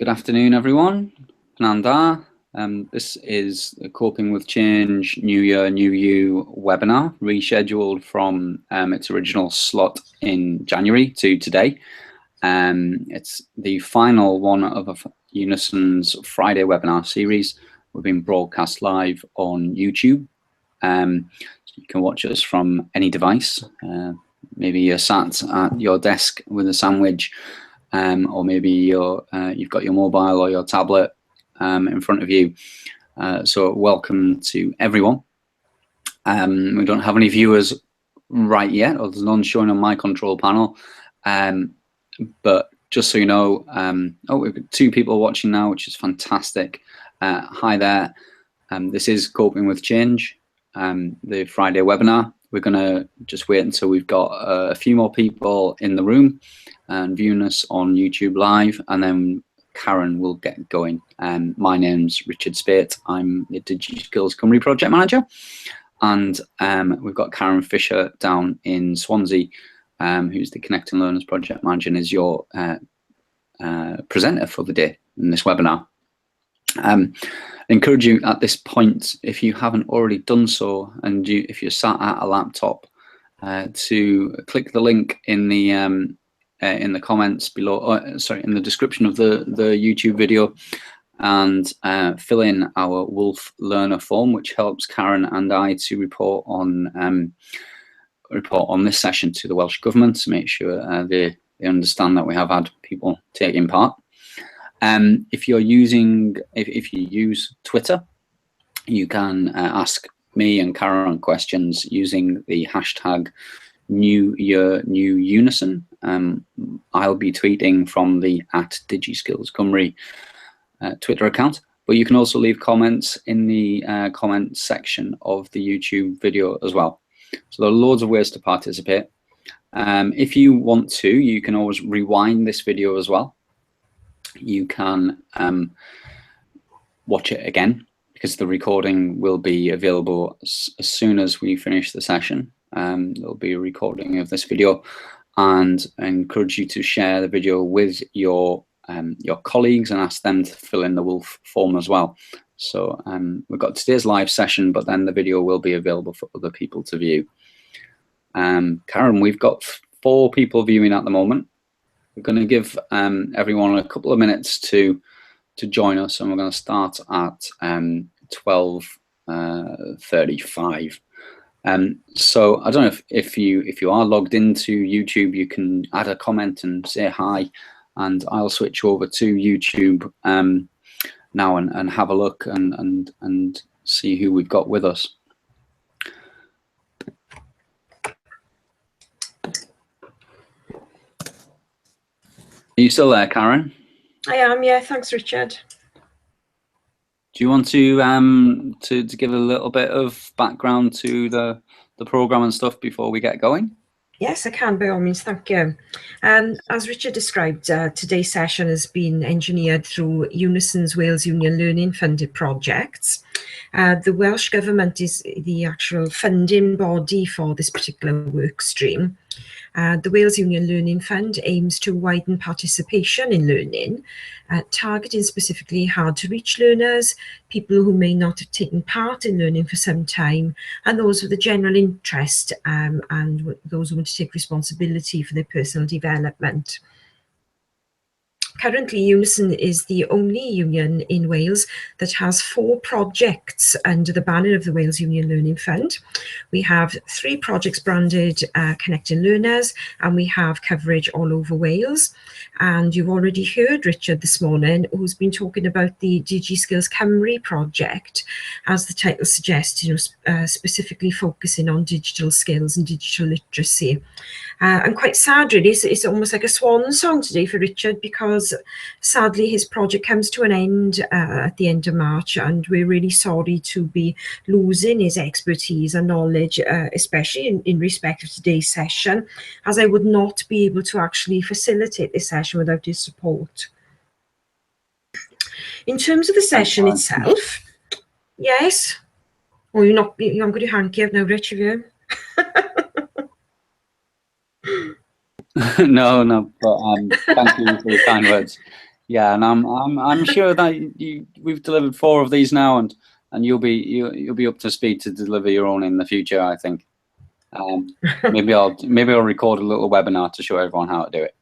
Good afternoon, everyone. Nanda. This is the Coping with Change New Year, New You webinar, rescheduled from its original slot in January to today. It's the final one of Unison's Friday webinar series. We're being broadcast live on YouTube. So you can watch us from any device. Maybe you're sat at your desk with a sandwich, or maybe you've got your mobile or your tablet in front of you. So welcome to everyone. We don't have any viewers right yet, or there's none showing on my control panel. But just so you know, we've got 2 people watching now, which is fantastic. Hi there. This is Coping with Change, the Friday webinar. We're going to just wait until we've got a few more people in the room and viewing us on YouTube Live, and then Karen will get going. My name's Richard Spate. I'm the DigiSkills Cymru project manager, and we've got Karen Fisher down in Swansea, who's the Connecting Learners project manager and is your presenter for the day in this webinar. I encourage you at this point, if you haven't already done so, and if you're sat at a laptop, to click the link in the comments below, sorry, in the description of the YouTube video, and fill in our Wolf Learner form, which helps Karen and I to report on this session to the Welsh Government to make sure they understand that we have had people taking part. If you use Twitter, you can ask me and Karen questions using the hashtag New Year New Unison. I'll be tweeting from the @DigiSkills Cymru Twitter account, but you can also leave comments in the comment section of the YouTube video as well. So there are loads of ways to participate. If you want to, you can always rewind this video as well. You can watch it again, because the recording will be available as soon as we finish the session. There'll be a recording of this video, and I encourage you to share the video with your colleagues and ask them to fill in the Wolf form as well. So we've got today's live session, but then the video will be available for other people to view. Karen, we've got 4 people viewing at the moment. We're going to give everyone a couple of minutes to join us, and we're going to start at 12:35. So I don't know if you are logged into YouTube, you can add a comment and say hi, and I'll switch over to YouTube now and have a look and see who we've got with us. Are you still there, Karen? I am, yeah. Thanks, Richard. Do you want to give a little bit of background to the program and stuff before we get going? Yes, I can, by all means. Thank you. As Richard described, today's session has been engineered through Unison's Wales Union Learning funded projects. The Welsh Government is the actual funding body for this particular work stream. The Wales Union Learning Fund aims to widen participation in learning, targeting specifically hard-to-reach learners, people who may not have taken part in learning for some time, and those with a general interest and those who want to take responsibility for their personal development. Currently, Unison is the only union in Wales that has 4 projects under the banner of the Wales Union Learning Fund. We have 3 projects branded Connecting Learners, and we have coverage all over Wales. And you've already heard Richard this morning, who's been talking about the DigiSkills Cymru project, as the title suggests, specifically focusing on digital skills and digital literacy. And quite sad, really, it's almost like a swan song today for Richard, because sadly his project comes to an end at the end of March, and we're really sorry to be losing his expertise and knowledge, especially in respect of today's session, as I would not be able to actually facilitate this session without his support. In terms of the session itself, yes. Oh, you haven't got your hanky out now, Rich, have you? No, but thank you for the kind words. Yeah, and I'm sure that we've delivered 4 of these now, and you'll be up to speed to deliver your own in the future, I think. Maybe I'll record a little webinar to show everyone how to do it.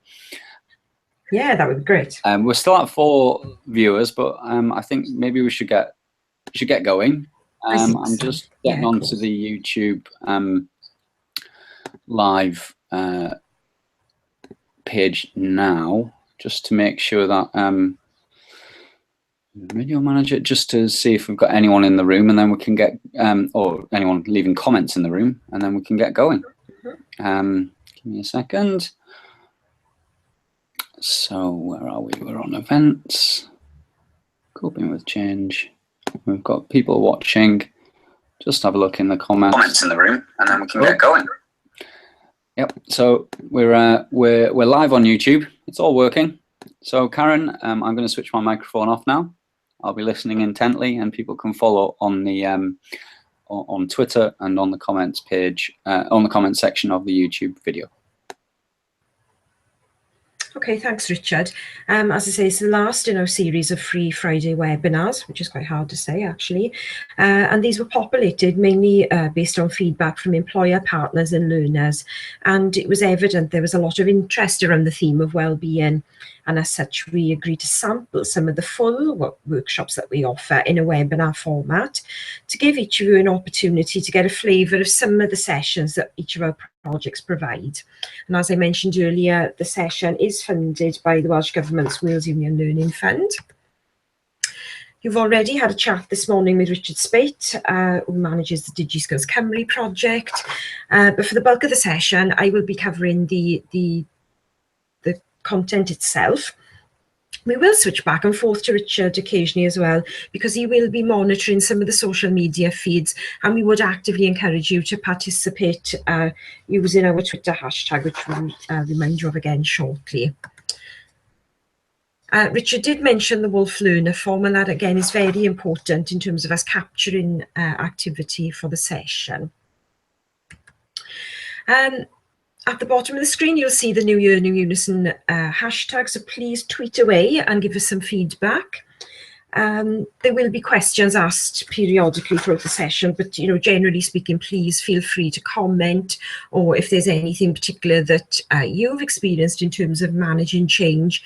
Yeah, that would be great. We're still at 4 viewers, but I think maybe we should get going. I'm just getting onto the YouTube live page now, just to make sure that video manager, just to see if we've got anyone in the room, and then we can get or anyone leaving comments in the room, and then we can get going. Give me a second. So where are we? We're on events, coping with change. We've got people watching. Just have a look in the comments in the room, and then we can get going. Yep. So we're live on YouTube. It's all working. So Karen, I'm going to switch my microphone off now. I'll be listening intently, and people can follow on the on Twitter and on the comments page, on the comment section of the YouTube video. Okay, thanks, Richard. As I say, it's the last in our series of free Friday webinars, which is quite hard to say, actually. And these were populated mainly based on feedback from employer partners and learners. And it was evident there was a lot of interest around the theme of well-being. And as such, we agreed to sample some of the full workshops that we offer in a webinar format to give each of you an opportunity to get a flavour of some of the sessions that each of our projects provide. And as I mentioned earlier, the session is funded by the Welsh Government's Wales Union Learning Fund. You've already had a chat this morning with Richard Spate, who manages the DigiSkills Cymru project. But for the bulk of the session, I will be covering the content itself. We will switch back and forth to Richard occasionally as well, because he will be monitoring some of the social media feeds, and we would actively encourage you to participate using our Twitter hashtag, which we'll remind you of again shortly. Richard did mention the Wolf Learner form, and that again is very important in terms of us capturing activity for the session. At the bottom of the screen, you'll see the New Year, New Unison hashtag, so please tweet away and give us some feedback. There will be questions asked periodically throughout the session, but generally speaking, please feel free to comment, or if there's anything particular that you've experienced in terms of managing change,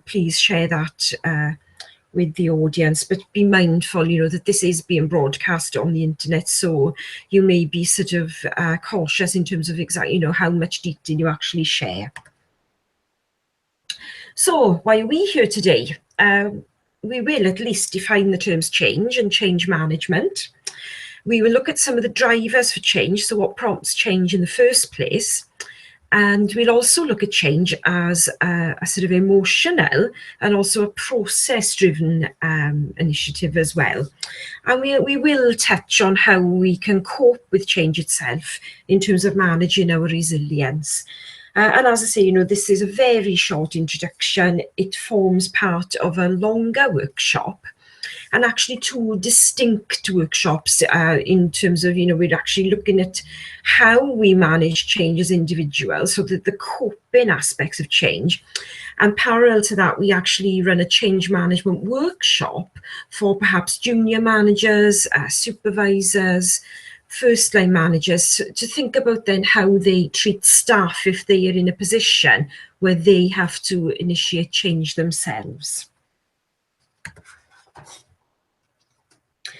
please share that with the audience. But be mindful, that this is being broadcast on the internet, so you may be sort of cautious in terms of exactly, how much detail you actually share. So why are we here today? We will at least define the terms change and change management. We will look at some of the drivers for change, so what prompts change in the first place. And we'll also look at change as a sort of emotional and also a process-driven initiative as well. And we will touch on how we can cope with change itself in terms of managing our resilience. And as I say, this is a very short introduction. It forms part of a longer workshop, and actually 2 distinct workshops in terms of, we're actually looking at how we manage change as individuals, so that the coping aspects of change. And parallel to that, we actually run a change management workshop for perhaps junior managers, supervisors, first-line managers, to think about then how they treat staff if they are in a position where they have to initiate change themselves.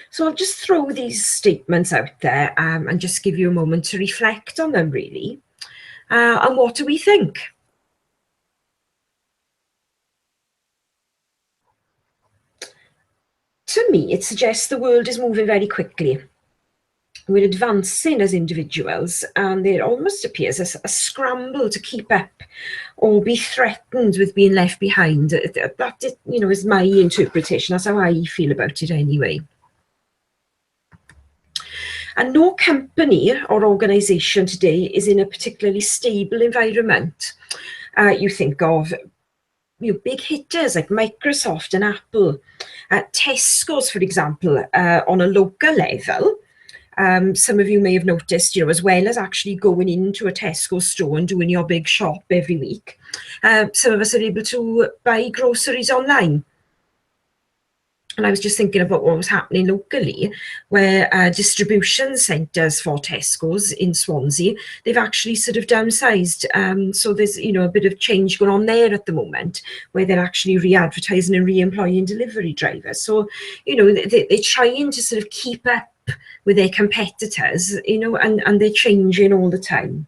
So I'll just throw these statements out there and just give you a moment to reflect on them, really. And what do we think? To me, it suggests the world is moving very quickly. We're advancing as individuals, and there almost appears a scramble to keep up or be threatened with being left behind. That is my interpretation. That's how I feel about it anyway. And no company or organisation today is in a particularly stable environment. You think of big hitters like Microsoft and Apple, Tesco's, for example, on a local level. Some of you may have noticed, as well as actually going into a Tesco store and doing your big shop every week, some of us are able to buy groceries online. And I was just thinking about what was happening locally, where distribution centres for Tesco's in Swansea, they've actually sort of downsized. So there's, a bit of change going on there at the moment, where they're actually re-advertising and re-employing delivery drivers. So, they're trying to sort of keep up with their competitors, and they're changing all the time.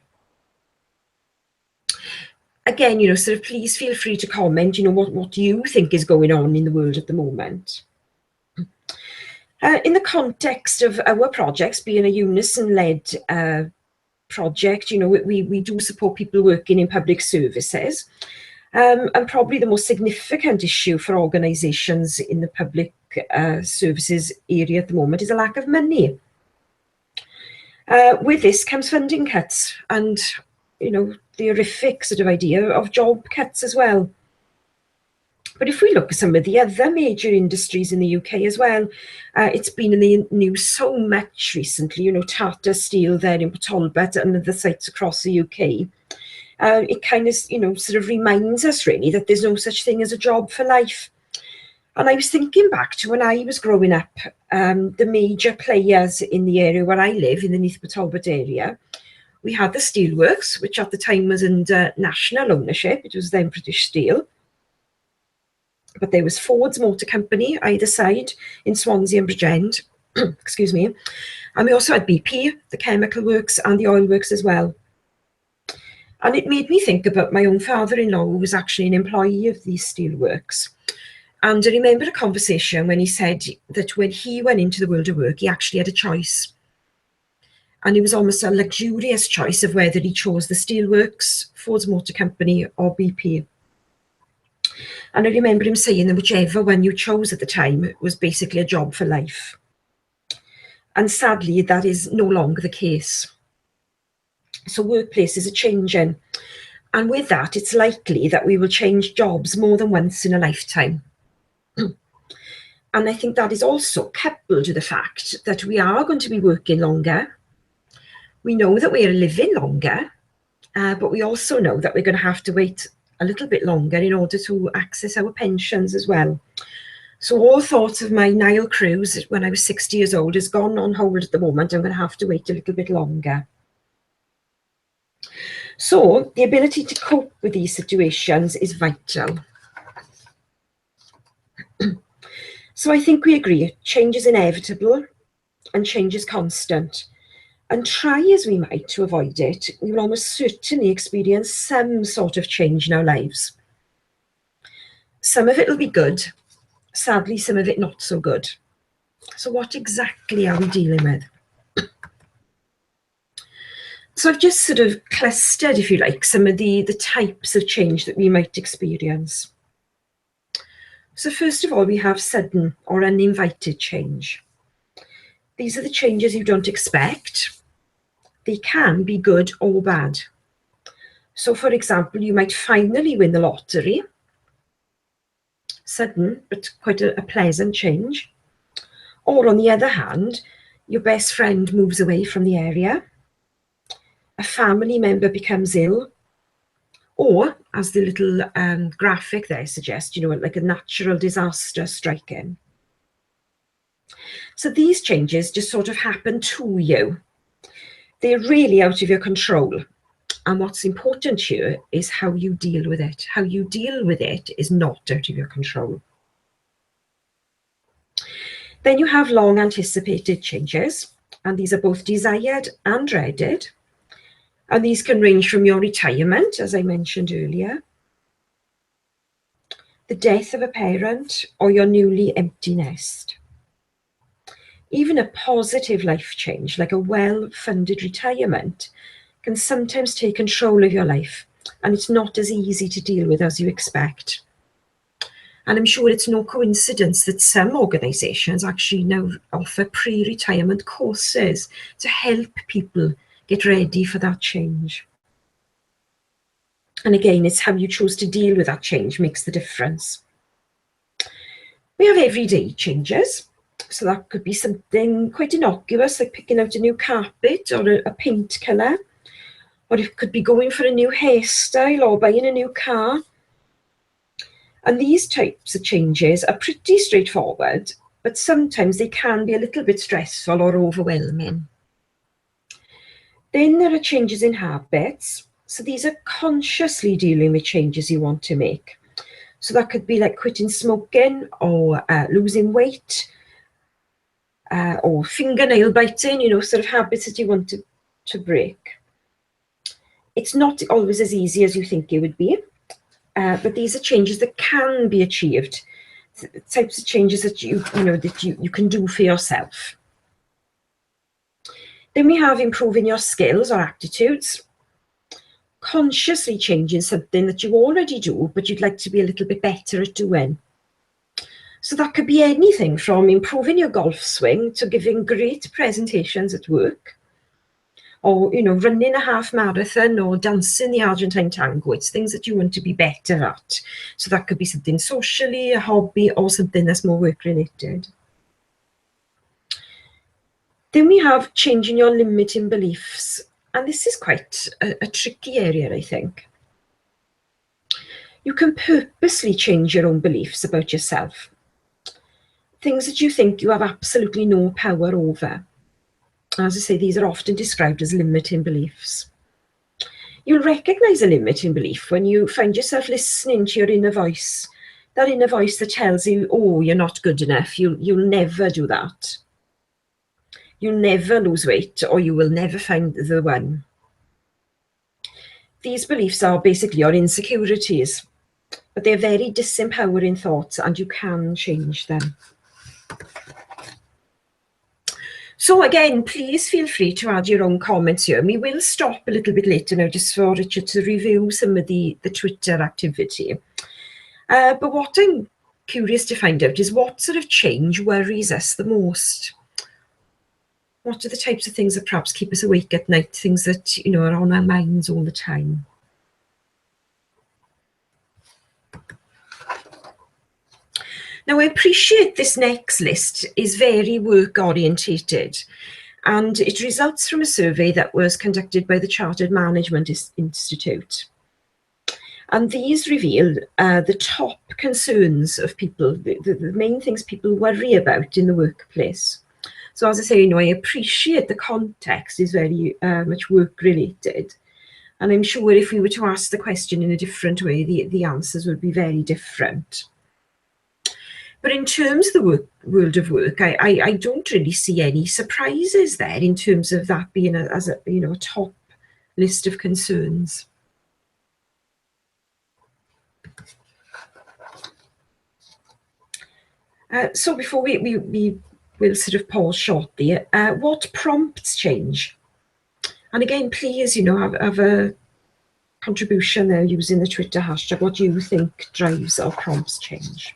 Again, sort of please feel free to comment, what do you think is going on in the world at the moment? In the context of our projects being a Unison-led project, we do support people working in public services. And probably the most significant issue for organisations in the public services area at the moment is a lack of money. With this comes funding cuts and, the horrific sort of idea of job cuts as well. But if we look at some of the other major industries in the UK as well, it's been in the news so much recently, Tata Steel there in Port Talbot and other sites across the UK. It kind of, sort of reminds us really that there's no such thing as a job for life. And I was thinking back to when I was growing up, the major players in the area where I live, in the Neath Port Talbot area, we had the Steelworks, which at the time was under national ownership. It was then British Steel. But there was Ford's Motor Company either side in Swansea and Bridgend, excuse me. And we also had BP, the chemical works, and the oil works as well. And it made me think about my own father-in-law, who was actually an employee of these steelworks. And I remember a conversation when he said that when he went into the world of work, he actually had a choice. And it was almost a luxurious choice of whether he chose the steelworks, Ford's Motor Company, or BP. And I remember him saying that whichever one you chose at the time was basically a job for life. And sadly, that is no longer the case. So workplaces are changing. And with that, it's likely that we will change jobs more than once in a lifetime. And I think that is also coupled with the fact that we are going to be working longer. We know that we are living longer, but we also know that we're going to have to wait a little bit longer in order to access our pensions as well. So all thoughts of my Nile cruise when I was 60 years old has gone on hold at the moment. I'm going to have to wait a little bit longer. So the ability to cope with these situations is vital. So I think we agree, change is inevitable and change is constant. And try as we might to avoid it, we will almost certainly experience some sort of change in our lives. Some of it will be good, sadly some of it not so good. So what exactly are we dealing with? So I've just sort of clustered, if you like, some of the types of change that we might experience. So first of all, we have sudden or uninvited change. These are the changes you don't expect. They can be good or bad. So for example, you might finally win the lottery. Sudden, but quite a pleasant change. Or on the other hand, your best friend moves away from the area. A family member becomes ill. Or, as the little graphic there suggests, like a natural disaster striking. So these changes just sort of happen to you. They're really out of your control. And what's important here is how you deal with it. How you deal with it is not out of your control. Then you have long anticipated changes, and these are both desired and dreaded. And these can range from your retirement, as I mentioned earlier, the death of a parent, or your newly empty nest. Even a positive life change, like a well-funded retirement, can sometimes take control of your life, and it's not as easy to deal with as you expect. And I'm sure it's no coincidence that some organisations actually now offer pre-retirement courses to help people get ready for that change. And again, it's how you choose to deal with that change makes the difference. We have everyday changes. So that could be something quite innocuous, like picking out a new carpet or a paint colour. Or it could be going for a new hairstyle or buying a new car. And these types of changes are pretty straightforward, but sometimes they can be a little bit stressful or overwhelming. Then there are changes in habits. So these are consciously dealing with changes you want to make. So that could be like quitting smoking or losing weight or fingernail biting, sort of habits that you want to break. It's not always as easy as you think it would be, but these are changes that can be achieved. Types of changes that you can do for yourself. Then we have improving your skills or aptitudes. Consciously changing something that you already do, but you'd like to be a little bit better at doing. So that could be anything from improving your golf swing to giving great presentations at work, or running a half marathon or dancing the Argentine tango. It's things that you want to be better at. So that could be something socially, a hobby, or something that's more work related. Then we have changing your limiting beliefs. And this is quite a tricky area, I think. You can purposely change your own beliefs about yourself. Things that you think you have absolutely no power over. As I say, these are often described as limiting beliefs. You'll recognise a limiting belief when you find yourself listening to your inner voice, that inner voice that tells you, oh, you're not good enough, you'll never do that. You'll never lose weight, or you will never find the one. These beliefs are basically your insecurities, but they're very disempowering thoughts and you can change them. So again, please feel free to add your own comments here. We will stop a little bit later now just for Richard to review some of the Twitter activity. But what I'm curious to find out is what sort of change worries us the most? What are the types of things that perhaps keep us awake at night, things that are on our minds all the time? Now, I appreciate this next list is very work-orientated, and it results from a survey that was conducted by the Chartered Management Institute. And these reveal the top concerns of people, the main things people worry about in the workplace. So as I say, I appreciate the context is very much work-related. And I'm sure if we were to ask the question in a different way, the answers would be very different. But in terms of the world of work, I don't really see any surprises there in terms of that being a top list of concerns. So before we will sort of pause shortly, what prompts change? And again, please, have a contribution there using the Twitter hashtag. What do you think drives or prompts change?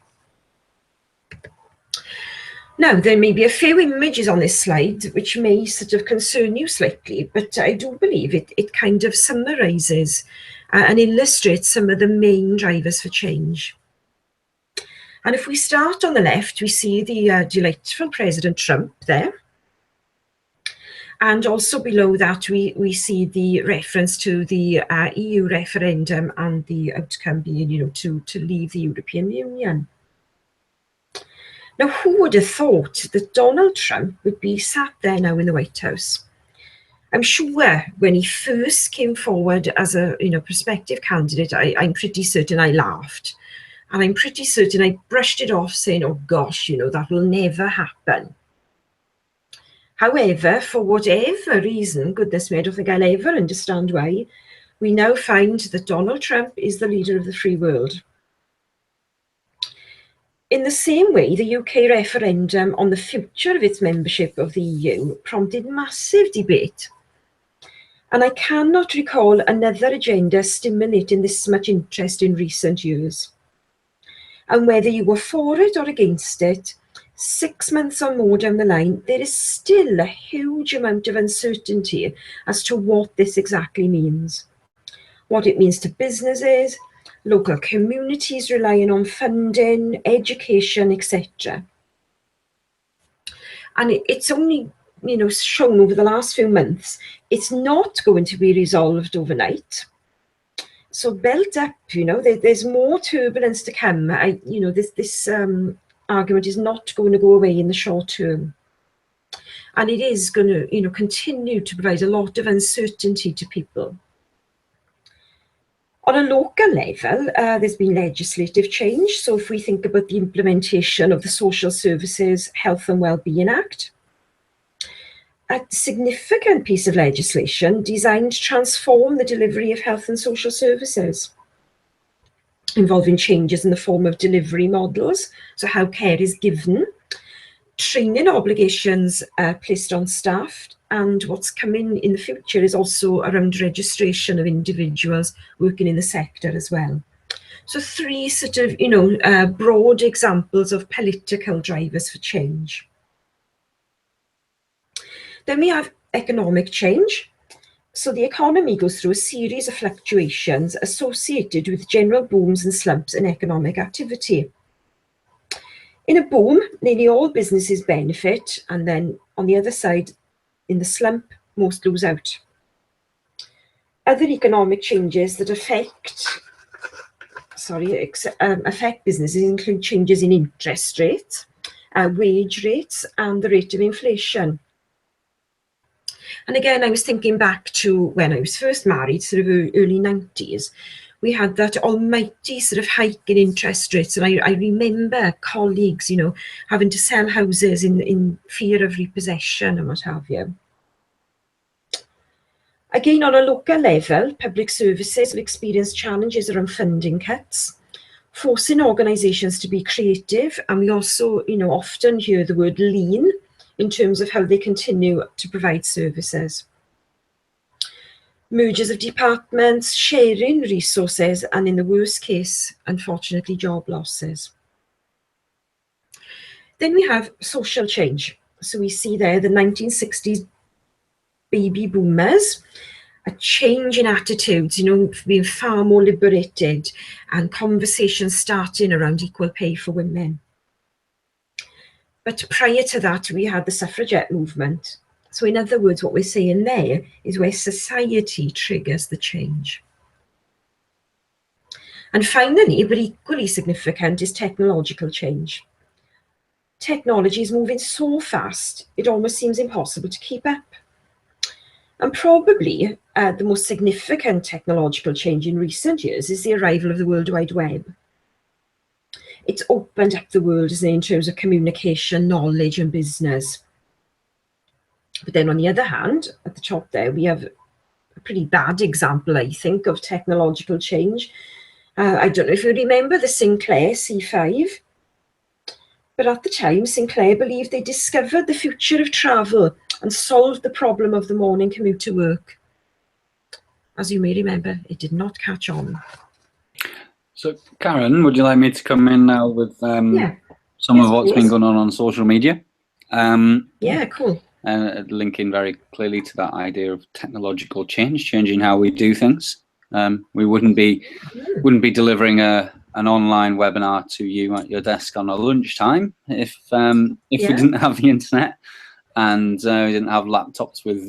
Now, there may be a few images on this slide which may sort of concern you slightly, but I do believe it kind of summarises and illustrates some of the main drivers for change. And if we start on the left, we see the delightful President Trump there. And also below that, we see the reference to the EU referendum and the outcome being, to leave the European Union. Now, who would have thought that Donald Trump would be sat there now in the White House? I'm sure when he first came forward as a prospective candidate, I'm pretty certain I laughed. And I'm pretty certain I brushed it off saying, oh gosh, that will never happen. However, for whatever reason, goodness me, I don't think I'll ever understand why, we now find that Donald Trump is the leader of the free world. In the same way, the UK referendum on the future of its membership of the EU prompted massive debate. And I cannot recall another agenda stimulating this much interest in recent years. And whether you were for it or against it, 6 months or more down the line, there is still a huge amount of uncertainty as to what this exactly means. What it means to businesses, local communities relying on funding, education, etc. And it's only, shown over the last few months, it's not going to be resolved overnight. So built up, there's more turbulence to come. This argument is not going to go away in the short term. And it is going to, continue to provide a lot of uncertainty to people. On a local level, there's been legislative change. So if we think about the implementation of the Social Services Health and Wellbeing Act, a significant piece of legislation designed to transform the delivery of health and social services, involving changes in the form of delivery models, so how care is given, training obligations placed on staff, and what's coming in the future is also around registration of individuals working in the sector as well. So 3 sort of, broad examples of political drivers for change. Then we have economic change. So the economy goes through a series of fluctuations associated with general booms and slumps in economic activity. In a boom, nearly all businesses benefit, and then on the other side, in the slump, most lose out. Other economic changes that affect businesses include changes in interest rates, wage rates, and the rate of inflation. And again, I was thinking back to when I was first married, sort of early 90s. We had that almighty sort of hike in interest rates. And I remember colleagues, having to sell houses in fear of repossession and what have you. Again, on a local level, public services have experienced challenges around funding cuts, forcing organisations to be creative. And we also, often hear the word lean in terms of how they continue to provide services. Mergers of departments, sharing resources, and in the worst case, unfortunately, job losses. Then we have social change. So we see there the 1960s baby boomers, a change in attitudes, being far more liberated, and conversations starting around equal pay for women. But prior to that, we had the suffragette movement. So in other words, what we're saying there is where society triggers the change. And finally, but equally significant, is technological change. Technology is moving so fast, it almost seems impossible to keep up. And probably the most significant technological change in recent years is the arrival of the World Wide Web. It's opened up the world, isn't it, in terms of communication, knowledge, and business. But then on the other hand, at the top there, we have a pretty bad example, I think, of technological change. I don't know if you remember the Sinclair C5, but at the time, Sinclair believed they discovered the future of travel and solved the problem of the morning commute to work. As you may remember, it did not catch on. So, Karen, would you like me to come in now with some of what's been going on social media? Yeah, cool. Linking very clearly to that idea of technological change, changing how we do things. We wouldn't be delivering an online webinar to you at your desk on a lunchtime if we didn't have the internet and we didn't have laptops with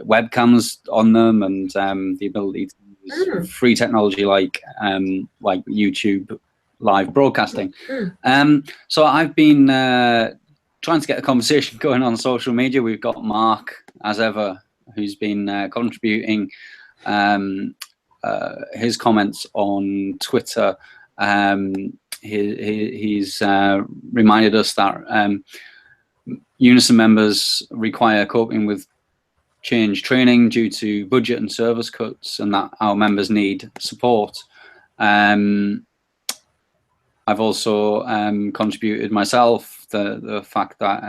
webcams on them and the ability to use free technology like YouTube live broadcasting. So I've been trying to get a conversation going on social media. We've got Mark, as ever, who's been contributing his comments on Twitter. He's reminded us that Unison members require coping with change training due to budget and service cuts, and that our members need support. I've also contributed myself the fact that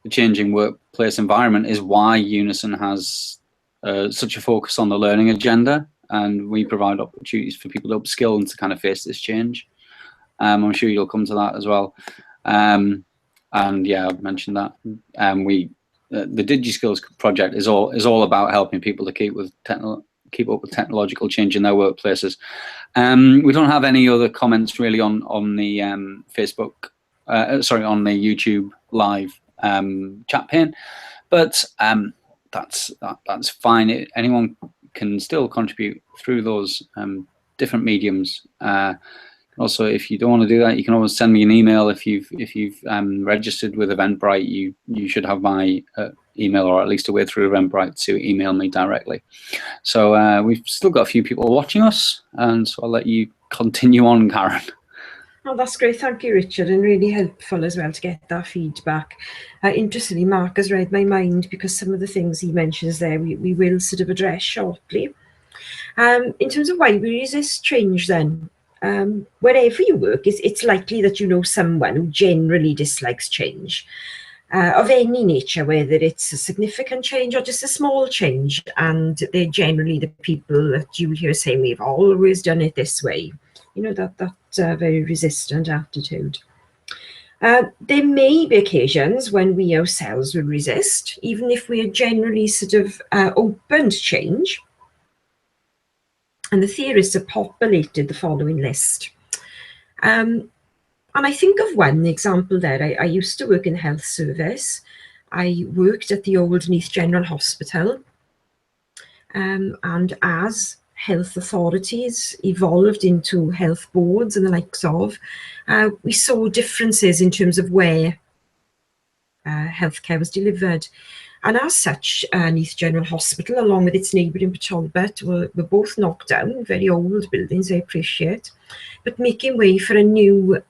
the changing workplace environment is why Unison has such a focus on the learning agenda, and we provide opportunities for people to upskill and to kind of face this change. I'm sure you'll come to that as well. And yeah, I've mentioned that. The DigiSkills project is all about helping people to keep up with technological change in their workplaces. We don't have any other comments really on the Facebook, on the YouTube live. chat pane, but that's fine. Anyone can still contribute through those different mediums. Also, if you don't want to do that, you can always send me an email. If you've registered with Eventbrite, you should have my email, or at least a way through Eventbrite to email me directly. So we've still got a few people watching us, and so I'll let you continue on, Karen. Oh, that's great. Thank you, Richard, and really helpful as well to get that feedback. Interestingly, Mark has read my mind, because some of the things he mentions there we will sort of address shortly. In terms of why we resist change then, wherever you work, it's likely that you know someone who generally dislikes change. Of any nature, whether it's a significant change or just a small change, and they're generally the people that you hear saying, we've always done it this way. You know, that's a very resistant attitude. There may be occasions when we ourselves will resist, even if we are generally sort of open to change. And the theorists have populated the following list. And I think of one example there. I used to work in the health service. I worked at the old Neath General Hospital. And as health authorities evolved into health boards and the likes of, we saw differences in terms of where healthcare was delivered. And as such, Neath General Hospital, along with its neighbour in Talbot, were both knocked down, very old buildings, I appreciate, but making way for a new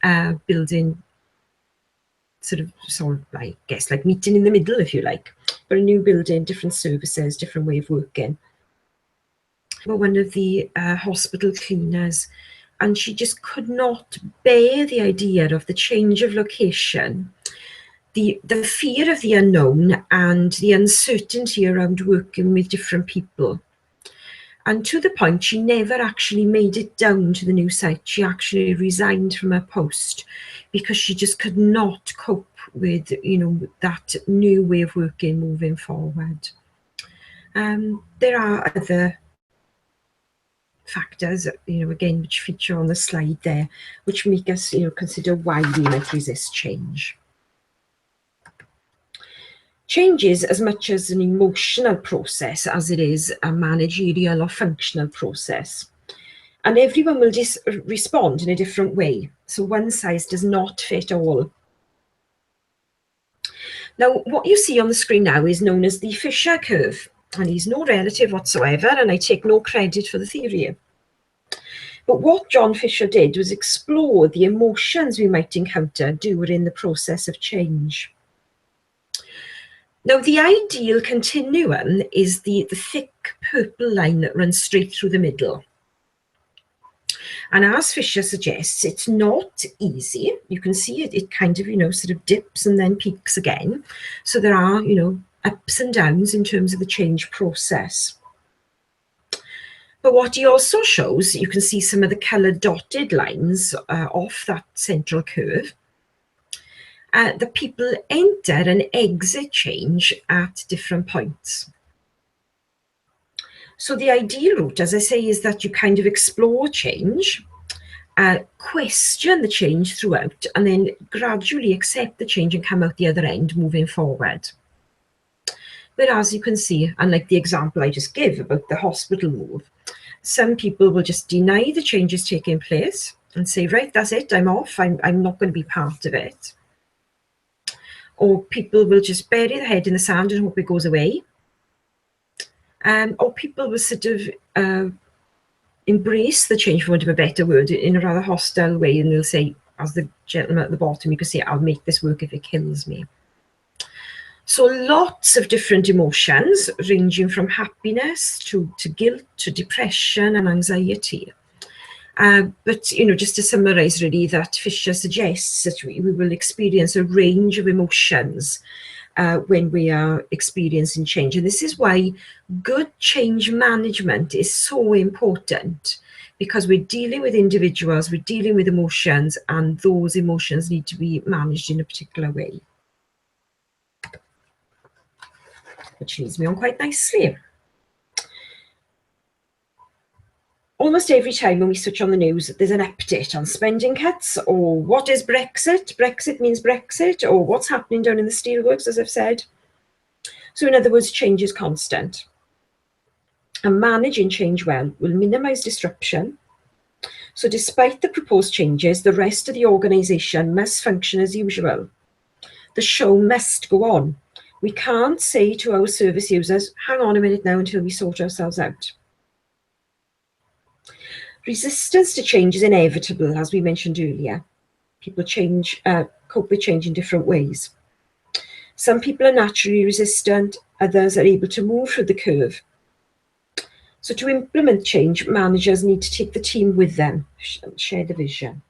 building, sort of, I guess, like meeting in the middle, if you like, but a new building, different services, different way of working. Well, one of the hospital cleaners, and she just could not bear the idea of the change of location, the fear of the unknown and the uncertainty around working with different people. And to the point, she never actually made it down to the new site. She actually resigned from her post because she just could not cope with, you know, that new way of working moving forward. There are other factors, you know, again, which feature on the slide there, which make us, you know, consider why we might resist change. Change is as much as an emotional process as it is a managerial or functional process. And everyone will respond in a different way. So one size does not fit all. Now, what you see on the screen now is known as the Fissure Curve. And he's no relative whatsoever, and I take no credit for the theory. But what John Fisher did was explore the emotions we might encounter during the process of change. Now, the ideal continuum is the thick purple line that runs straight through the middle. And as Fisher suggests, it's not easy. You can see it kind of, you know, sort of dips and then peaks again. So there are, you know, ups and downs in terms of the change process. But what he also shows, you can see some of the coloured dotted lines off that central curve. The people enter and exit change at different points. So the ideal route, as I say, is that you kind of explore change, question the change throughout, and then gradually accept the change and come out the other end moving forward. But as you can see, unlike the example I just gave about the hospital move, some people will just deny the changes taking place and say, right, that's it, I'm off, I'm not going to be part of it. Or people will just bury their head in the sand and hope it goes away. Or people will sort of embrace the change, for want of a better word, in a rather hostile way, and they'll say, as the gentleman at the bottom, you can say, I'll make this work if it kills me. So lots of different emotions, ranging from happiness to guilt to depression and anxiety. But, you know, just to summarise really, that Fisher suggests that we will experience a range of emotions when we are experiencing change. And this is why good change management is so important, because we're dealing with individuals, we're dealing with emotions, and those emotions need to be managed in a particular way. Which leads me on quite nicely. Almost every time when we switch on the news, there's an update on spending cuts, or what is Brexit? Brexit means Brexit, or what's happening down in the steelworks, as I've said. So in other words, change is constant. And managing change well will minimise disruption. So despite the proposed changes, the rest of the organisation must function as usual. The show must go on. We can't say to our service users, hang on a minute now until we sort ourselves out. Resistance to change is inevitable, as we mentioned earlier. People cope with change in different ways. Some people are naturally resistant, others are able to move through the curve. So to implement change, managers need to take the team with them, share the vision.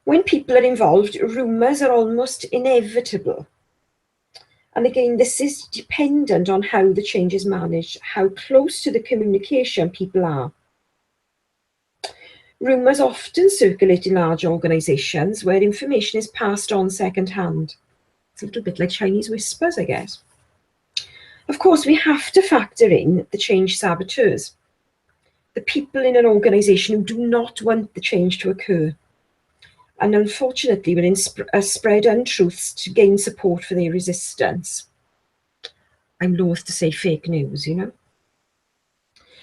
When people are involved, rumours are almost inevitable. And again, this is dependent on how the change is managed, how close to the communication people are. Rumours often circulate in large organisations where information is passed on second-hand. It's a little bit like Chinese whispers, I guess. Of course, we have to factor in the change saboteurs, the people in an organisation who do not want the change to occur, and unfortunately will spread untruths to gain support for their resistance. I'm loath to say fake news, you know.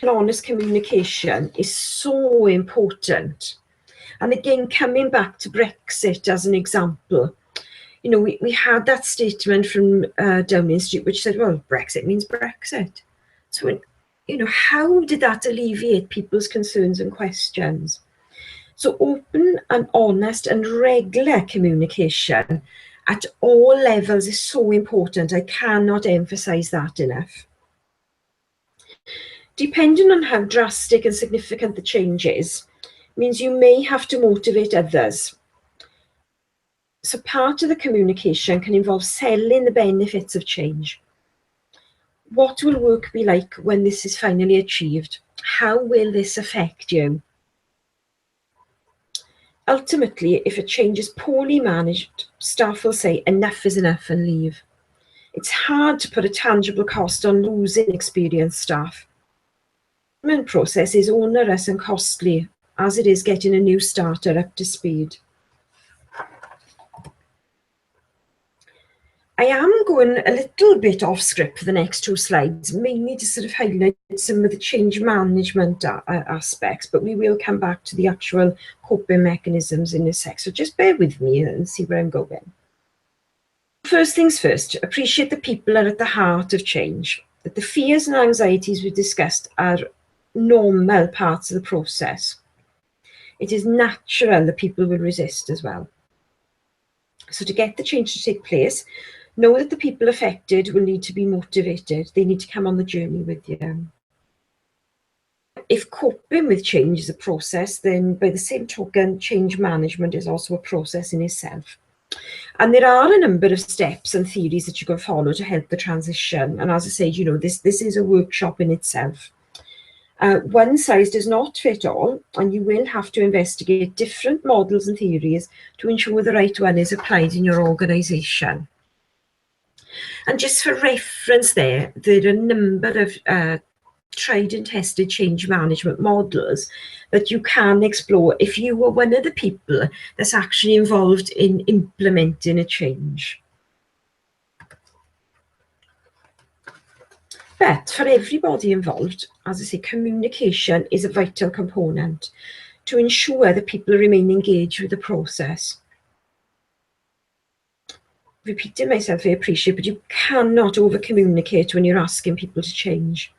Honest communication is so important. And again, coming back to Brexit as an example, you know, we had that statement from Downing Street which said, well, Brexit means Brexit. So, you know, how did that alleviate people's concerns and questions? So open and honest and regular communication at all levels is so important. I cannot emphasize that enough. Depending on how drastic and significant the change is, means you may have to motivate others. So part of the communication can involve selling the benefits of change. What will work be like when this is finally achieved? How will this affect you? Ultimately, if a change is poorly managed, staff will say enough is enough and leave. It's hard to put a tangible cost on losing experienced staff. The recruitment process is onerous and costly, as it is getting a new starter up to speed. I am going a little bit off script for the next two slides, mainly to sort of highlight some of the change management aspects, but we will come back to the actual coping mechanisms in a sec. So just bear with me and see where I'm going. First things first, appreciate that people are at the heart of change, that the fears and anxieties we've discussed are normal parts of the process. It is natural that people will resist as well. So to get the change to take place, know that the people affected will need to be motivated. They need to come on the journey with you. If coping with change is a process, then by the same token, change management is also a process in itself. And there are a number of steps and theories that you can follow to help the transition. And as I said, you know, this is a workshop in itself. One size does not fit all, and you will have to investigate different models and theories to ensure the right one is applied in your organisation. And just for reference there are a number of tried and tested change management models that you can explore if you were one of the people that's actually involved in implementing a change. But for everybody involved, as I say, communication is a vital component to ensure that people remain engaged with the process. Repeating myself, I appreciate, but you cannot over-communicate when you're asking people to change.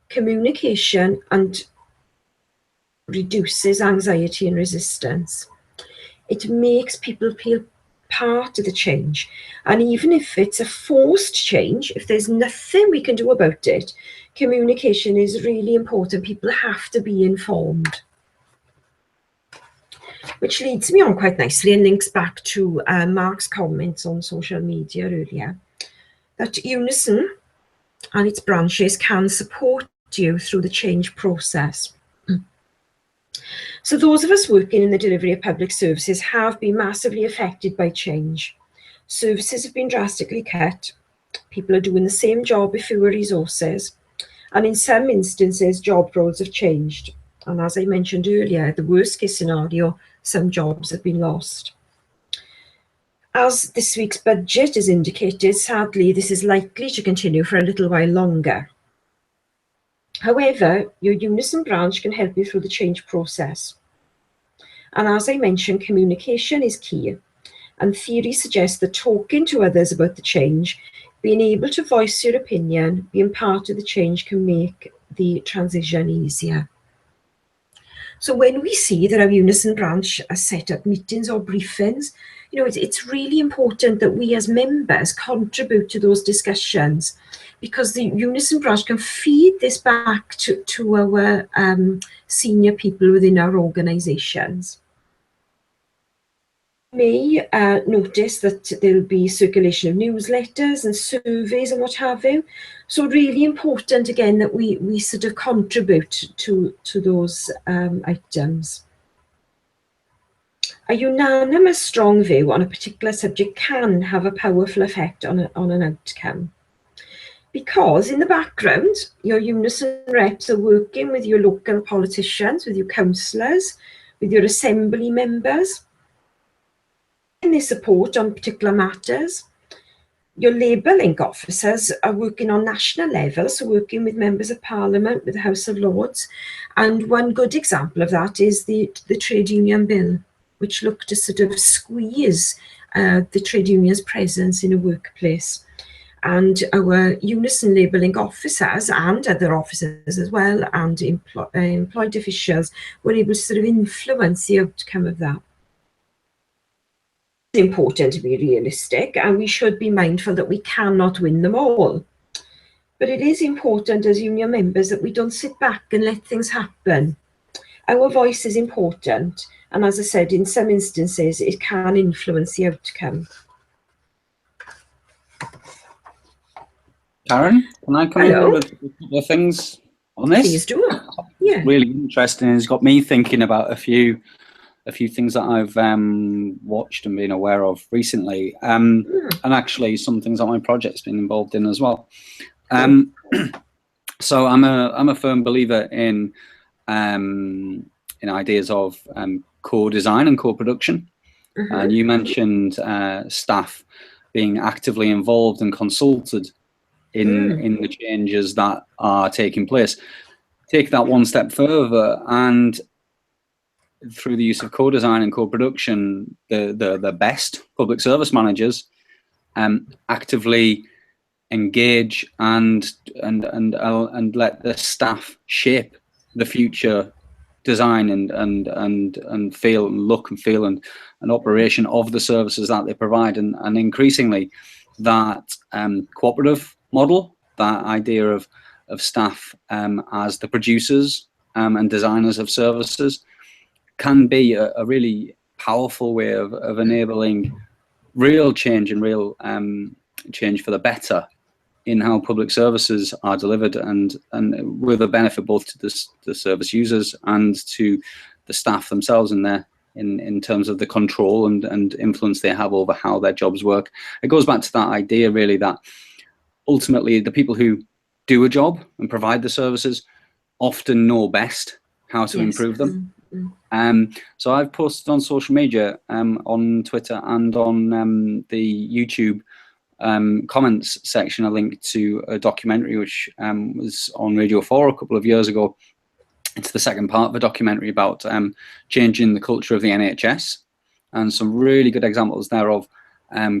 Communication and reduces anxiety and resistance. It makes people feel part of the change. And even if it's a forced change, if there's nothing we can do about it, communication is really important. People have to be informed. Which leads me on quite nicely and links back to Mark's comments on social media earlier, that Unison and its branches can support you through the change process. So those of us working in the delivery of public services have been massively affected by change. Services have been drastically cut. People are doing the same job with fewer resources. And in some instances, job roles have changed. And as I mentioned earlier, the worst case scenario, some jobs have been lost. As this week's budget is indicated, sadly, this is likely to continue for a little while longer. However, your Unison branch can help you through the change process. And as I mentioned, communication is key. And theory suggests that talking to others about the change, being able to voice your opinion, being part of the change can make the transition easier. So when we see that our Unison branch has set up meetings or briefings, it's really important that we as members contribute to those discussions, because the Unison branch can feed this back to our senior people within our organisations. You may notice that there'll be circulation of newsletters and surveys and what have you. So really important again that we sort of contribute to those items. A unanimous strong view on a particular subject can have a powerful effect on an outcome. Because in the background, your Unison reps are working with your local politicians, with your councillors, with your assembly members, in their support on particular matters. Your Labour Link officers are working on national level, so working with members of Parliament, with the House of Lords. And one good example of that is the trade union bill, which looked to sort of squeeze the trade union's presence in a workplace. And our Unison Labour Link officers and other officers as well, and employed officials, were able to sort of influence the outcome of that. It's important to be realistic, and we should be mindful that we cannot win them all. But it is important as union members that we don't sit back and let things happen. Our voice is important, and as I said, in some instances, it can influence the outcome. Karen, can I come in with a couple of things on this? Please do. Yeah. Really interesting. It's got me thinking about a few things that I've watched and been aware of recently, and actually some things that my project's been involved in as well. So I'm a firm believer in ideas of co-design and co-production. And you mentioned staff being actively involved and consulted in the changes that are taking place. Take that one step further, and through the use of co-design and co-production, the best public service managers actively engage and let the staff shape the future design and feel, look and feel and operation of the services that they provide, and increasingly that cooperative model, that idea of staff as the producers and designers of services, can be a really powerful way of enabling real change and real change for the better in how public services are delivered, and with a benefit both to the service users and to the staff themselves in terms of the control and influence they have over how their jobs work. It goes back to that idea really that ultimately the people who do a job and provide the services often know best how to improve them. So I've posted on social media, on Twitter and on the YouTube comments section, a link to a documentary which was on Radio 4 a couple of years ago. It's the second part of a documentary about changing the culture of the NHS, and some really good examples there of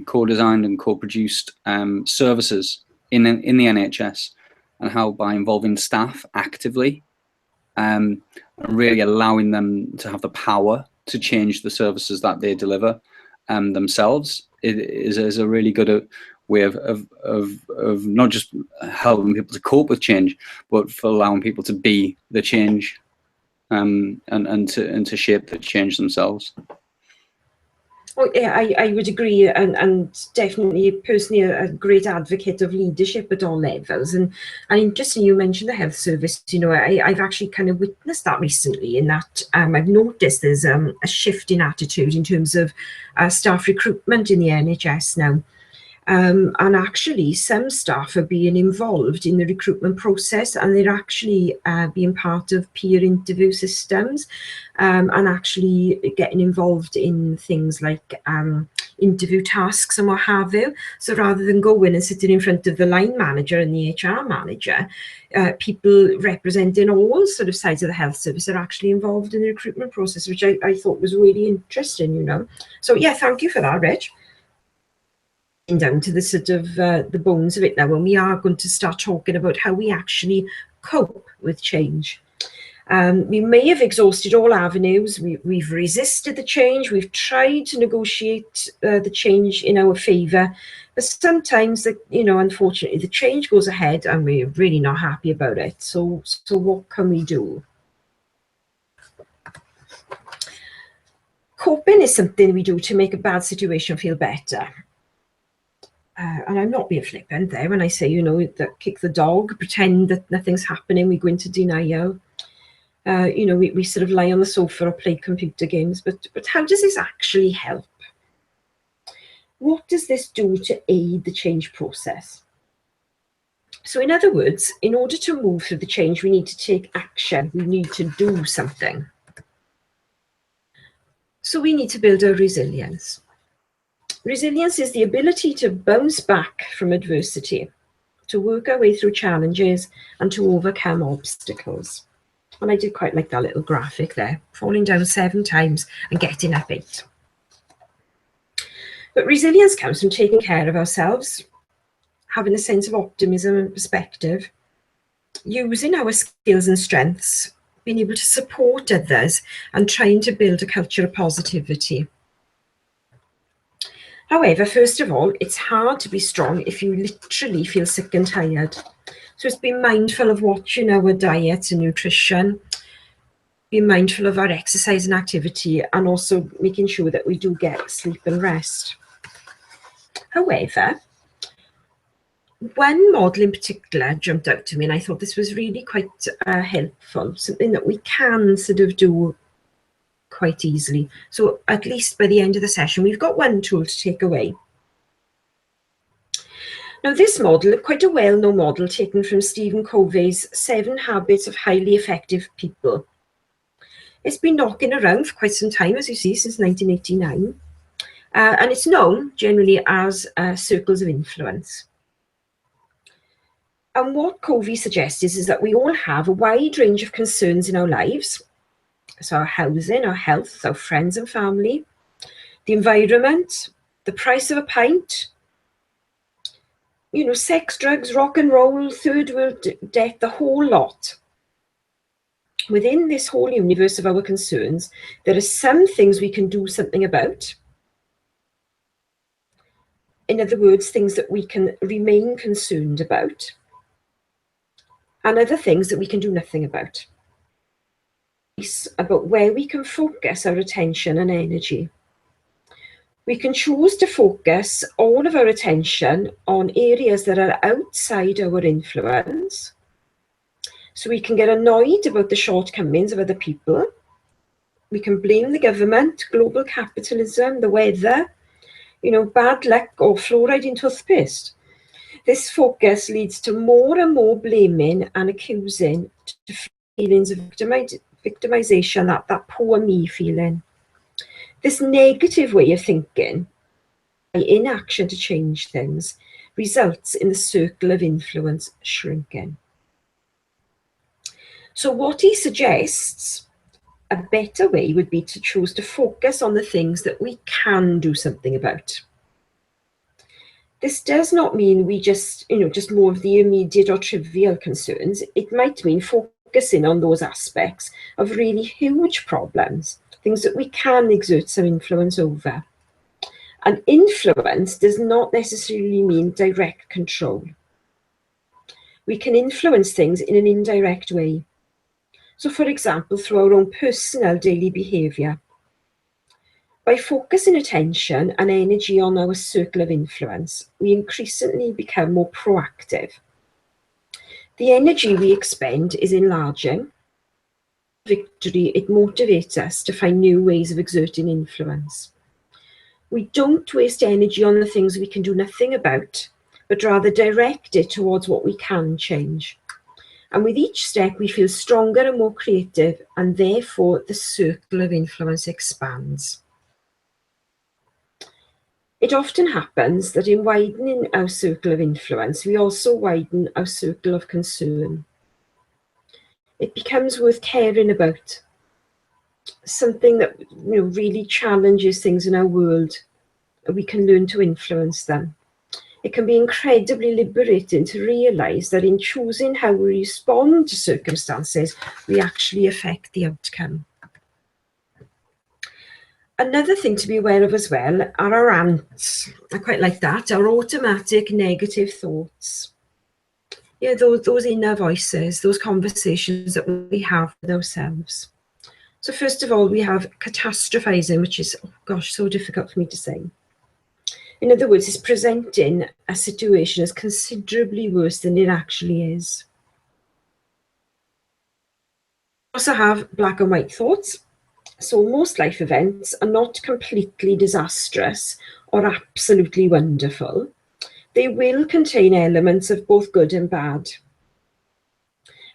co-designed and co-produced services in the NHS, and how by involving staff actively and really allowing them to have the power to change the services that they deliver themselves, it is a really good way of not just helping people to cope with change, but for allowing people to be the change and to shape the change themselves. Well, yeah, I would agree, and definitely personally a great advocate of leadership at all levels. And interesting you mentioned the health service. I've actually kind of witnessed that recently, in that I've noticed there's a shift in attitude in terms of staff recruitment in the NHS now. And actually, some staff are being involved in the recruitment process, and they're actually being part of peer interview systems, and actually getting involved in things like interview tasks and what have you. So rather than going and sitting in front of the line manager and the HR manager, people representing all sort of sides of the health service are actually involved in the recruitment process, which I thought was really interesting, you know. So yeah, thank you for that, Reg. Down to the sort of the bones of it now, and we are going to start talking about how we actually cope with change. We may have exhausted all avenues. We've resisted the change. We've tried to negotiate the change in our favour, but sometimes, you know, unfortunately, the change goes ahead and we're really not happy about it. So what can we do? Coping is something we do to make a bad situation feel better. And I'm not being flippant there when I say, you know, that kick the dog, pretend that nothing's happening, we go into denial. You know, we sort of lie on the sofa or play computer games, but how does this actually help? What does this do to aid the change process? So in other words, in order to move through the change, we need to take action, we need to do something. So we need to build our resilience. Resilience is the ability to bounce back from adversity, to work our way through challenges and to overcome obstacles. And I did quite like that little graphic there, falling down 7 times and getting up 8. But resilience comes from taking care of ourselves, having a sense of optimism and perspective, using our skills and strengths, being able to support others, and trying to build a culture of positivity. However, first of all, it's hard to be strong if you literally feel sick and tired. So it's being mindful of watching our diet and nutrition, being mindful of our exercise and activity, and also making sure that we do get sleep and rest. However, one model in particular jumped out to me, and I thought this was really quite helpful, something that we can sort of do quite easily. So at least by the end of the session, we've got one tool to take away. Now this model, quite a well-known model taken from Stephen Covey's 7 Habits of Highly Effective People. It's been knocking around for quite some time, as you see, since 1989. And it's known generally as circles of influence. And what Covey suggests is that we all have a wide range of concerns in our lives. So our housing, our health, our friends and family, the environment, the price of a pint, you know, sex, drugs, rock and roll, third world debt, the whole lot. Within this whole universe of our concerns, there are some things we can do something about. In other words, things that we can remain concerned about, and other things that we can do nothing about. About where we can focus our attention and energy. We can choose to focus all of our attention on areas that are outside our influence. So we can get annoyed about the shortcomings of other people. We can blame the government, global capitalism, the weather, you know, bad luck, or fluoride in toothpaste. This focus leads to more and more blaming and accusing, to feelings of victimization, that poor me feeling. This negative way of thinking, by inaction to change things, results in the circle of influence shrinking. So what he suggests, a better way would be to choose to focus on the things that we can do something about. This does not mean we just more of the immediate or trivial concerns. It might mean focusing on those aspects of really huge problems, things that we can exert some influence over. And influence does not necessarily mean direct control. We can influence things in an indirect way. So for example, through our own personal daily behaviour. By focusing attention and energy on our circle of influence, we increasingly become more proactive. The energy we expend is enlarging. Victory, it motivates us to find new ways of exerting influence. We don't waste energy on the things we can do nothing about, but rather direct it towards what we can change. And with each step, we feel stronger and more creative, and therefore the circle of influence expands. It often happens that in widening our circle of influence, we also widen our circle of concern. It becomes worth caring about, something that really challenges things in our world. We can learn to influence them. It can be incredibly liberating to realise that in choosing how we respond to circumstances, we actually affect the outcome. Another thing to be aware of as well are our ants. I quite like that, our automatic negative thoughts. Yeah, those inner voices, those conversations that we have with ourselves. So first of all, we have catastrophizing, which is, oh gosh, so difficult for me to say. In other words, it's presenting a situation as considerably worse than it actually is. We also have black and white thoughts. So most life events are not completely disastrous or absolutely wonderful. They will contain elements of both good and bad.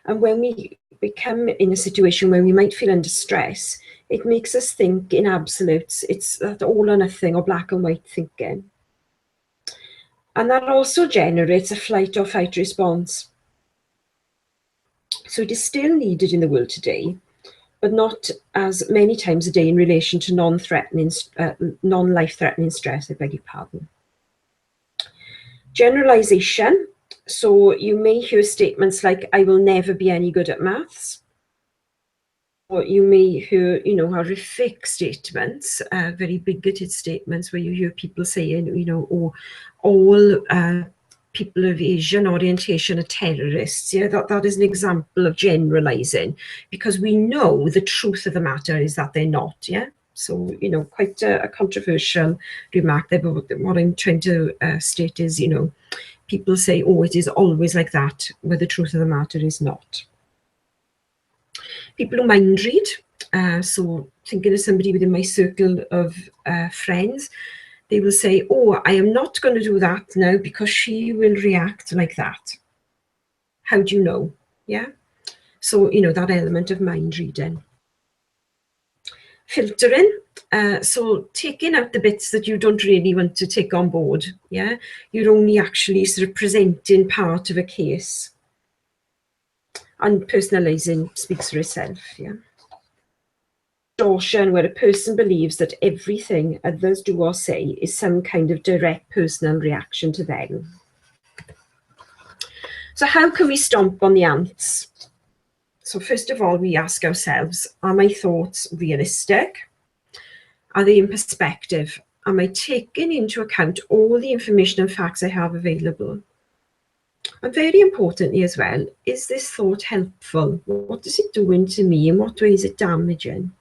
And when we become in a situation where we might feel under stress, it makes us think in absolutes. It's that all or nothing or black and white thinking. And that also generates a flight or fight response. So it is still needed in the world today, but not as many times a day in relation to non-life-threatening stress, I beg your pardon. Generalization. So you may hear statements like, I will never be any good at maths. Or you may hear, horrific statements, very bigoted statements where you hear people saying, oh, all people of Asian orientation are terrorists. Yeah, that is an example of generalizing, because we know the truth of the matter is that they're not. Yeah. So, quite a controversial remark there, but what I'm trying to state is, people say, oh, it is always like that, where the truth of the matter is not. People who mind read, so thinking of somebody within my circle of friends, they will say, oh, I am not going to do that now because she will react like that. How do you know? Yeah. So, that element of mind reading. Filtering. So taking out the bits that you don't really want to take on board. Yeah. You're only actually sort of presenting part of a case. And personalizing speaks for itself. Yeah. Distortion, where a person believes that everything others do or say is some kind of direct personal reaction to them. So how can we stomp on the ants? So first of all, we ask ourselves, are my thoughts realistic? Are they in perspective? Am I taking into account all the information and facts I have available? And very importantly as well, is this thought helpful? What is it doing to me? In what way is it damaging?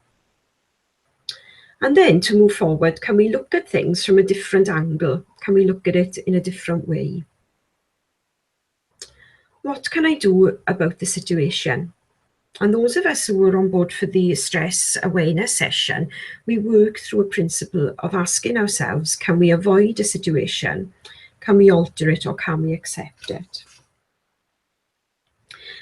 And then to move forward, can we look at things from a different angle? Can we look at it in a different way? What can I do about the situation? And those of us who were on board for the stress awareness session, we work through a principle of asking ourselves, can we avoid a situation? Can we alter it, or can we accept it?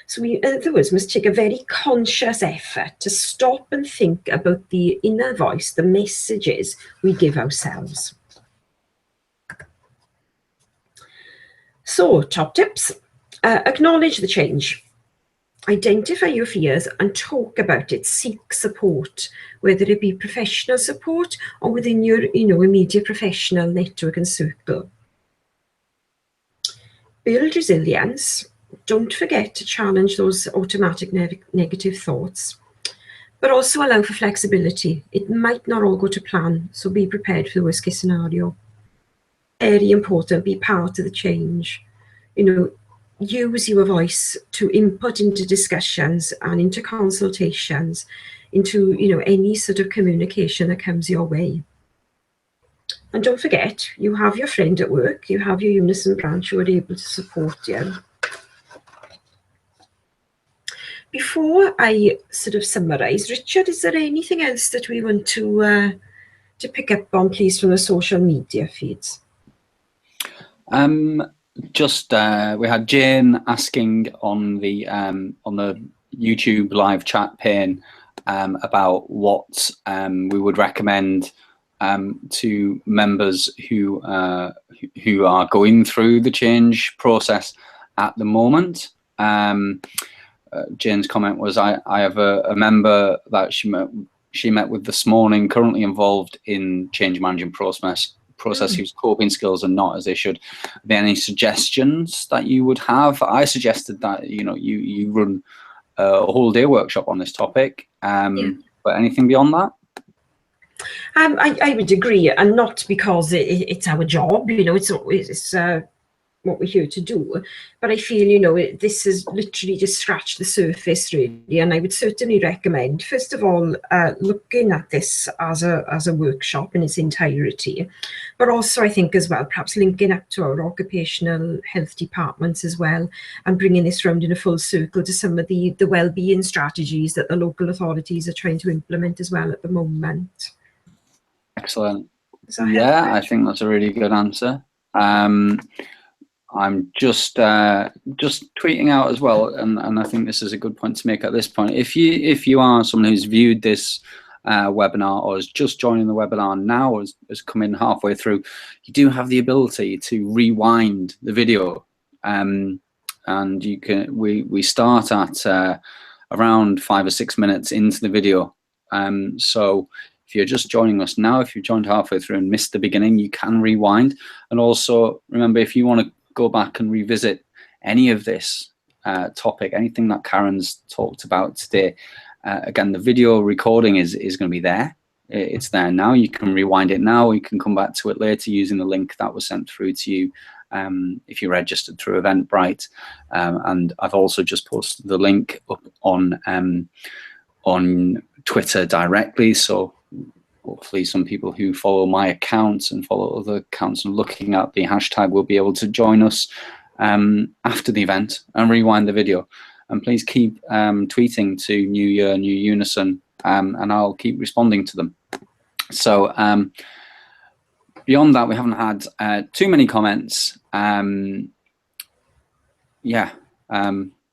So we, in other words, must take a very conscious effort to stop and think about the inner voice, the messages we give ourselves. So, top tips. Acknowledge the change. Identify your fears and talk about it. Seek support, whether it be professional support or within your immediate professional network and circle. Build resilience. Don't forget to challenge those automatic negative thoughts, but also allow for flexibility. It might not all go to plan, so be prepared for the worst case scenario. Very important, be part of the change. Use your voice to input into discussions and into consultations, into any sort of communication that comes your way. And don't forget, you have your friend at work, you have your Unison branch who are able to support you. Before I sort of summarise, Richard, is there anything else that we want to to pick up on, please, from the social media feeds? Just we had Jane asking on the YouTube live chat pane about what we would recommend to members who are going through the change process at the moment. Jane's comment was, I have a member that she met with this morning, currently involved in change management process whose coping skills are not as they should. Are there any suggestions that you would have? I suggested that you run a whole day workshop on this topic, but anything beyond that? I would agree, and not because it's our job, it's what we're here to do, but I feel, this is literally just scratched the surface, really, and I would certainly recommend, first of all, looking at this as a workshop in its entirety, but also I think as well, perhaps linking up to our occupational health departments as well, and bringing this round in a full circle to some of the well-being strategies that the local authorities are trying to implement as well at the moment. Excellent. Yeah, I think that's a really good answer. I'm just tweeting out as well, and I think this is a good point to make at this point. If you are someone who's viewed this webinar or is just joining the webinar now, or has come in halfway through, you do have the ability to rewind the video, and you can. We start at around 5 or 6 minutes into the video, so. If you're just joining us now, if you've joined halfway through and missed the beginning, you can rewind. And also remember, if you want to go back and revisit any of this topic, anything that Karen's talked about today, again, the video recording is going to be there. It's there now. You can rewind it now. You can come back to it later using the link that was sent through to you if you registered through Eventbrite. And I've also just posted the link up on Twitter directly. So hopefully some people who follow my accounts and follow other accounts and looking at the hashtag will be able to join us after the event and rewind the video. And please keep tweeting to New Year, New Unison, and I'll keep responding to them. So beyond that, we haven't had too many comments.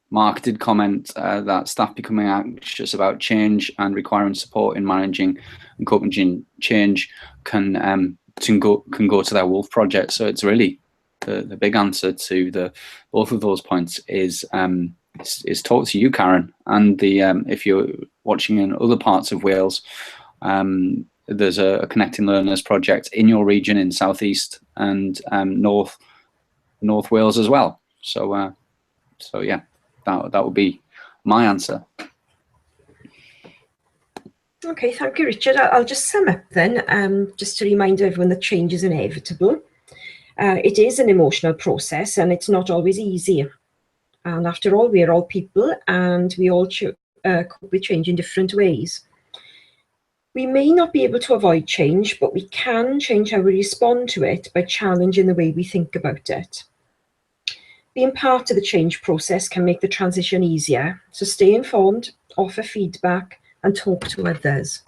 Mark did comment that staff becoming anxious about change and requiring support in managing and coping change can go to their Wolf project. So it's really the big answer to both of those points is talk to you, Karen, and if you're watching in other parts of Wales, there's a Connecting Learners project in your region in Southeast and North Wales as well. So yeah. That would be my answer. Okay, thank you, Richard. I'll just sum up then, just to remind everyone that change is inevitable. It is an emotional process and it's not always easy. And after all, we are all people and we all cope with change in different ways. We may not be able to avoid change, but we can change how we respond to it by challenging the way we think about it. Being part of the change process can make the transition easier, so stay informed, offer feedback, and talk to others.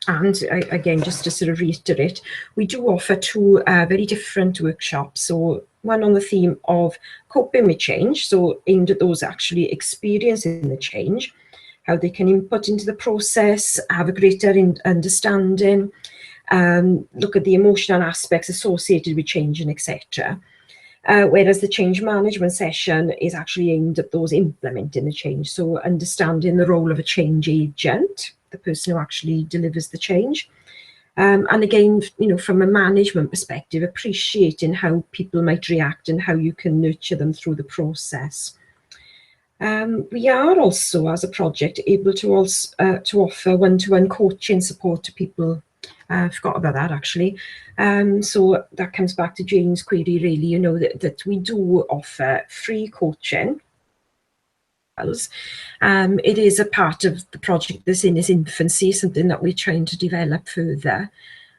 And again, just to sort of reiterate, we do offer two very different workshops. So one on the theme of coping with change, so aimed at those actually experiencing the change, how they can input into the process, have a greater understanding, look at the emotional aspects associated with change, and etc. Whereas the change management session is actually aimed at those implementing the change. So understanding the role of a change agent, the person who actually delivers the change. And again, from a management perspective, appreciating how people might react and how you can nurture them through the process. We are also, as a project, able to offer one-to-one coaching support to people. I forgot about that actually. So that comes back to Jane's query really, that we do offer free coaching. It is a part of the project that's in its infancy, something that we're trying to develop further.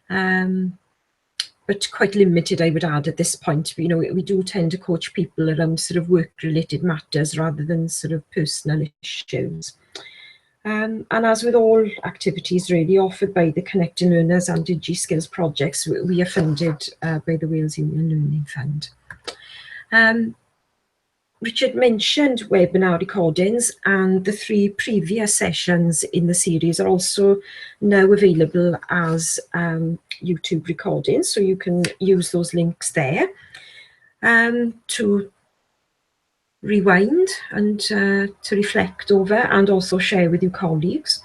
But quite limited, I would add, at this point. We do tend to coach people around sort of work-related matters rather than sort of personal issues. And as with all activities really offered by the Connecting Learners and DigiSkills projects, we are funded by the Wales Union Learning Fund. Richard mentioned webinar recordings, and the 3 previous sessions in the series are also now available as YouTube recordings, so you can use those links there to rewind and to reflect over and also share with your colleagues.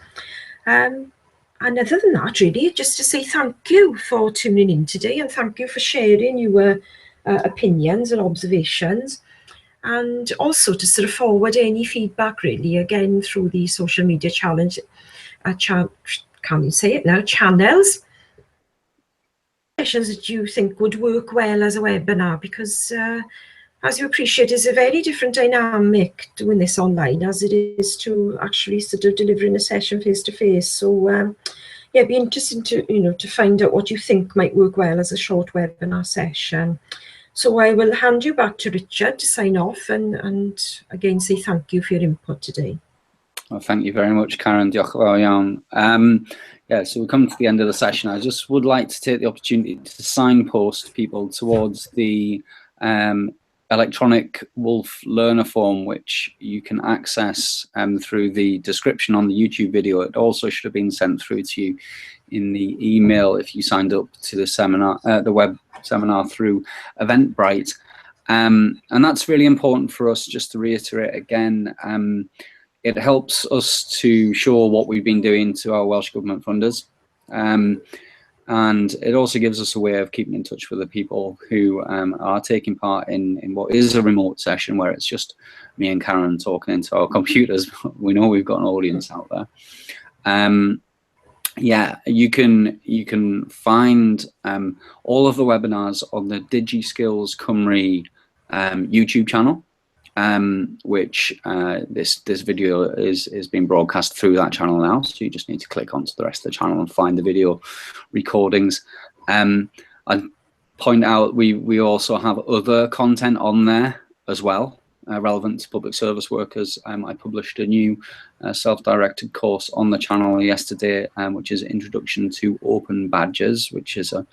And other than that, really, just to say thank you for tuning in today, and thank you for sharing your opinions and observations, and also to sort of forward any feedback, really, again, through the social media challenge, can't you say it now, channels, sessions that you think would work well as a webinar, because as you appreciate, it's a very different dynamic doing this online as it is to actually sort of delivering a session face to face. So yeah, it'd be interesting to to find out what you think might work well as a short webinar session. So I will hand you back to Richard to sign off, and again say thank you for your input today. Well, thank you very much, Karen. Diolch yn fawr iawn. Yeah, so we're coming to the end of the session. I just would like to take the opportunity to signpost people towards the electronic Wolf learner form, which you can access through the description on the YouTube video. It also should have been sent through to you in the email if you signed up to the seminar, the web seminar through Eventbrite. And that's really important for us, just to reiterate again. It helps us to show what we've been doing to our Welsh Government funders. And it also gives us a way of keeping in touch with the people who are taking part in what is a remote session, where it's just me and Karen talking into our computers. We know we've got an audience out there. Yeah, you can find all of the webinars on the DigiSkills Cymru YouTube channel, which this video is being broadcast through that channel now. So you just need to click onto the rest of the channel and find the video recordings. I'd point out we also have other content on there as well, relevant to public service workers. I published a new self-directed course on the channel yesterday, which is Introduction to Open Badges, which is a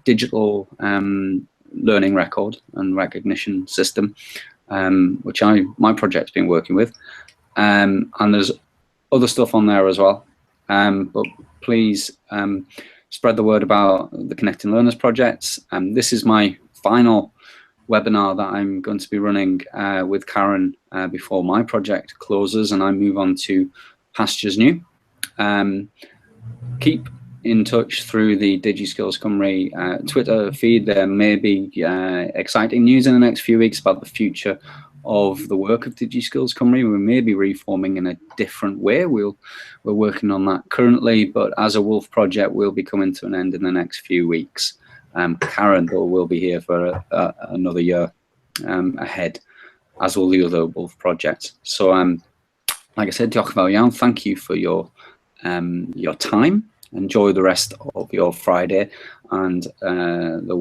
digital learning record and recognition system, which my project's been working with, and there's other stuff on there as well. But please spread the word about the Connecting Learners projects. This is my final webinar that I'm going to be running with Karen before my project closes and I move on to pastures new. Keep in touch through the DigiSkills Cymru Twitter feed. There may be exciting news in the next few weeks about the future of the work of DigiSkills Cymru. We may be reforming in a different way. We're working on that currently, but as a Wolf project, we'll be coming to an end in the next few weeks. Karen will be here for another year ahead, as will the other Wolf projects. So, like I said, diolch yn fawr iawn. Thank you for your time. Enjoy the rest of your Friday and the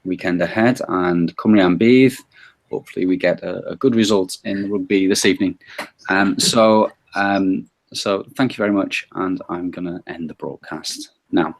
weekend ahead. And Cymru am bydd. Hopefully, we get a good result in rugby this evening. So thank you very much, and I'm going to end the broadcast now.